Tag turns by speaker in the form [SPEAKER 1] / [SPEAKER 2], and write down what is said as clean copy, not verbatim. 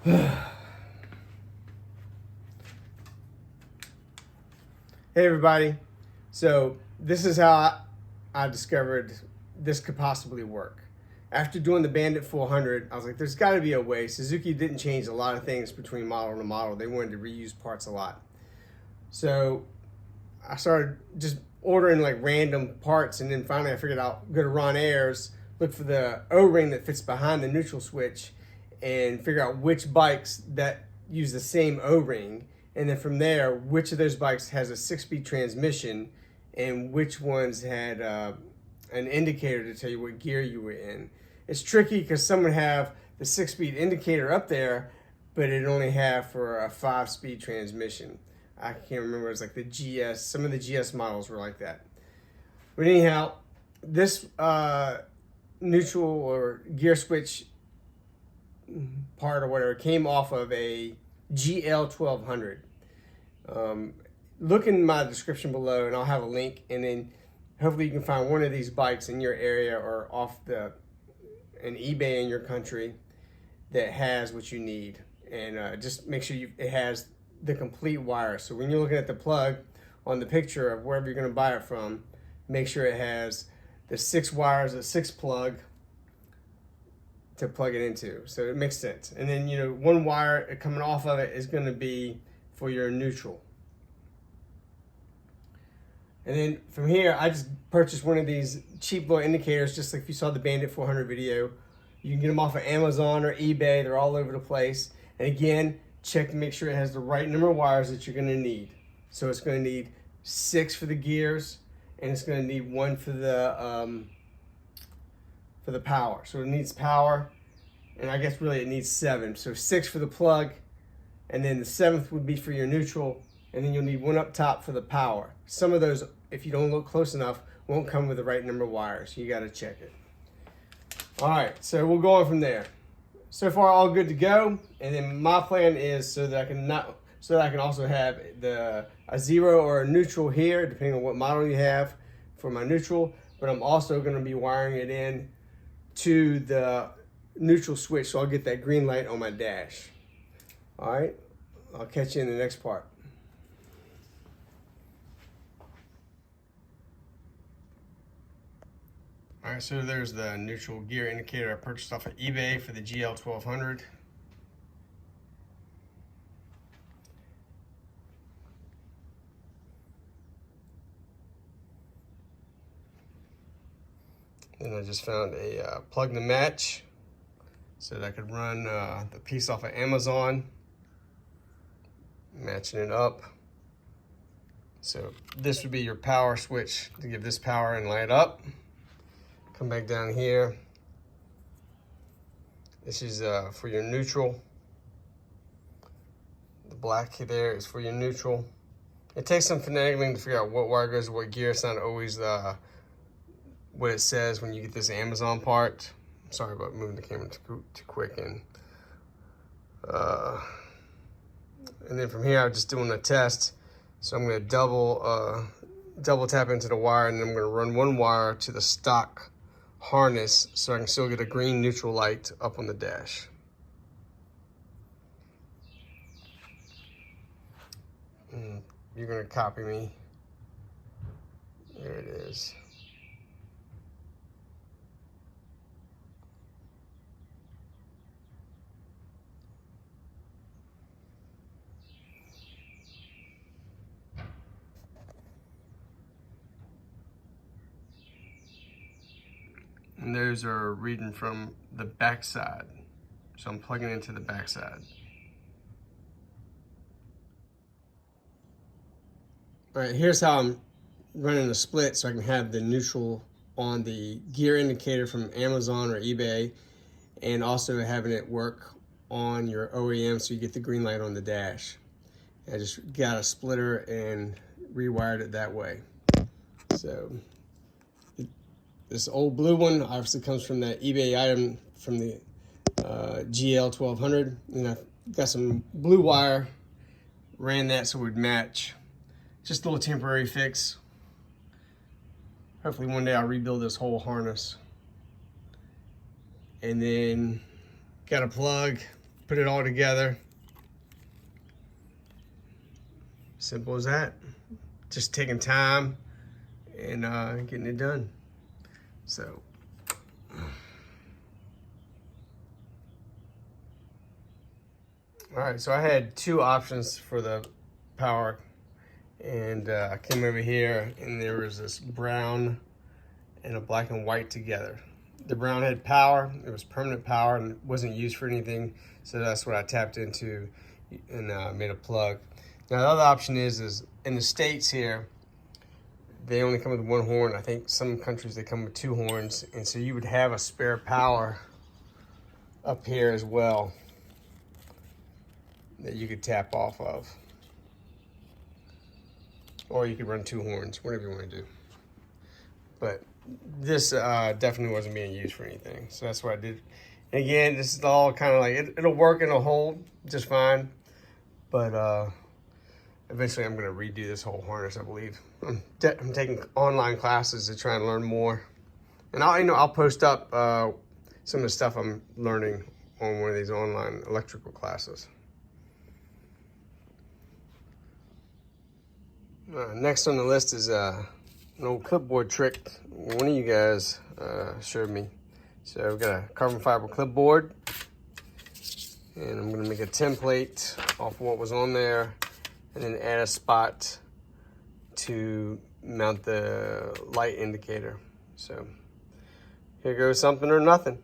[SPEAKER 1] Hey everybody, so this is how I discovered this could possibly work. After doing the Bandit 400, I was like, there's got to be a way. Suzuki didn't change a lot of things between model to model. They wanted to reuse parts a lot. So I started just ordering like random parts, and then finally I figured out, go to Ron Ayers, look for the O-ring that fits behind the neutral switch, and figure out which bikes that use the same O-ring. And then from there, which of those bikes has a 6-speed transmission and which ones had an indicator to tell you what gear you were in. It's tricky because some would have the 6-speed indicator up there, but it only have for a 5-speed transmission. I can't remember, it was like the GS, some of the GS models were like that. But anyhow, this neutral or gear switch part or whatever came off of a GL1200. Look in my description below and I'll have a link, and then hopefully you can find one of these bikes in your area or off an eBay in your country that has what you need. And just make sure it has the complete wire. So when you're looking at the plug on the picture of wherever you're going to buy it from, make sure it has the 6 wires, a 6 plug to plug it into, so it makes sense. And then, you know, one wire coming off of it is going to be for your neutral. And then from here, I just purchased one of these cheap little indicators, just like if you saw the Bandit 400 video. You can get them off of Amazon or eBay. They're all over the place. And again, check to make sure it has the right number of wires that you're going to need. So it's going to need 6 for the gears, and it's going to need 1 for the power. So it needs power, and I guess really it needs 7. So 6 for the plug, and then the 7th would be for your neutral, and then you'll need 1 up top for the power. Some of those, if you don't look close enough, won't come with the right number of wires. You got to check it. All right, so we'll go on from there. So far, all good to go. And then my plan is so that I can also have a 0 or a neutral here, depending on what model you have for my neutral. But I'm also going to be wiring it in to the neutral switch, so I'll get that green light on my dash. All right, I'll catch you in the next part. All right, so there's the neutral gear indicator I purchased off of eBay for the GL1200. And I just found a plug to match so that I could run the piece off of Amazon, matching it up. So this would be your power switch to give this power and light up. Come back down here. This is for your neutral. The black there is for your neutral. It takes some finagling to figure out what wire goes to what gear. It's not always what it says when you get this Amazon part. I'm sorry about moving the camera too quick. And then from here, I'm just doing a test. So I'm going to double tap into the wire, and then I'm going to run 1 wire to the stock harness so I can still get a green neutral light up on the dash. You're going to copy me. There it is. And those are reading from the back side. So I'm plugging into the back side. All right, here's how I'm running the split so I can have the neutral on the gear indicator from Amazon or eBay, and also having it work on your OEM so you get the green light on the dash. I just got a splitter and rewired it that way. So this old blue one obviously comes from that eBay item from the GL1200. And I got some blue wire, ran that so it would match. Just a little temporary fix. Hopefully one day I'll rebuild this whole harness. And then got a plug put it all together. Simple as that. Just taking time and getting it done. So. All right, so I had two options for the power, and I came over here and there was this brown and a black and white together. The brown had power, it was permanent power and wasn't used for anything, so that's what I tapped into and made a plug. Now the other option is in the States here, they only come with one horn. I think some countries they come with two horns, and so you would have a spare power up here as well that you could tap off of. Or you could run two horns, whatever you want to do. But this definitely wasn't being used for anything, so that's what I did. And again, this is all kind of like, it'll work and it'll hold just fine. But eventually I'm gonna redo this whole harness, I believe. I'm taking online classes to try and learn more. And I'll post up some of the stuff I'm learning on one of these online electrical classes. Next on the list is an old clipboard trick one of you guys showed me. So I've got a carbon fiber clipboard, and I'm gonna make a template off what was on there and then add a spot to mount the light indicator. So here goes something or nothing.